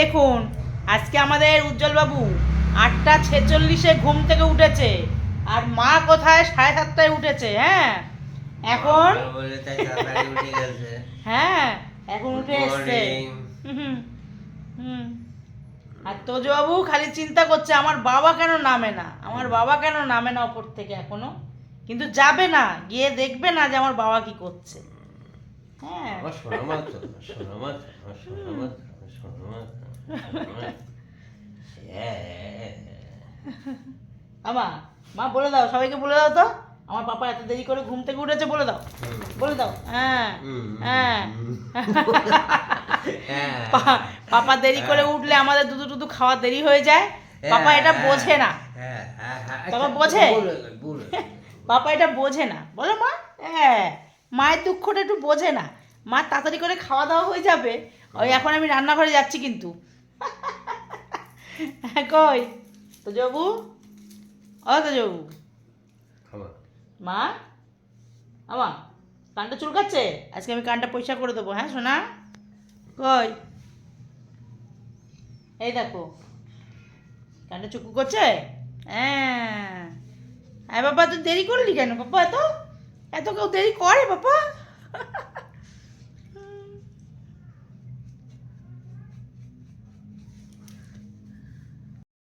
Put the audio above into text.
দেখুন আজকে আমাদের উজ্জ্বল বাবু 8:46-এ ঘুম থেকে উঠেছে, আর মা কোথায় 7:30টায় উঠেছে। হ্যাঁ এখন হ্যাঁ এখন উঠে এসছে। হুম হুম আর তোজো বাবু খালি চিন্তা করছে আমার বাবা কেন নামে না, আমার বাবা কেন নামে না ওপর থেকে এখনো, কিন্তু যাবে না, গিয়ে দেখবে না যে আমার বাবা কি করছে। হ্যাঁ আমা মা বলে দাও, সবাইকে বলে দাও তো আমার পাপা এত দেরি করে ঘুম থেকে উঠেছে, বলে দাও বলে দাও। হ্যাঁ হ্যাঁ পাপা দেরি করে উঠলে আমাদের দুধু টুধু খাওয়া দেরি হয়ে যায়। পাপা এটা বোঝে না, পাপা বোঝে, পাপা এটা বোঝে না, বলো মা। হ্যাঁ মায়ের দুঃখটা একটু বোঝে না, মা তাড়াতাড়ি করে খাওয়া দাওয়া হয়ে যাবে। ওই এখন আমি রান্নাঘরে যাচ্ছি কিন্তু। কই তো যাবু, ও তো যাবু মা, আমা কানটা চুলকাচ্ছে, আজকে আমি কানটা পরিষ্কার করে দেবো। হ্যাঁ শোনা, কই এই দেখো কানটা চুকু করছে। হ্যাঁ হ্যাঁ বাবা তুই দেরি করলি কেন বাবা, এত এত কেউ দেরি করে বাবা।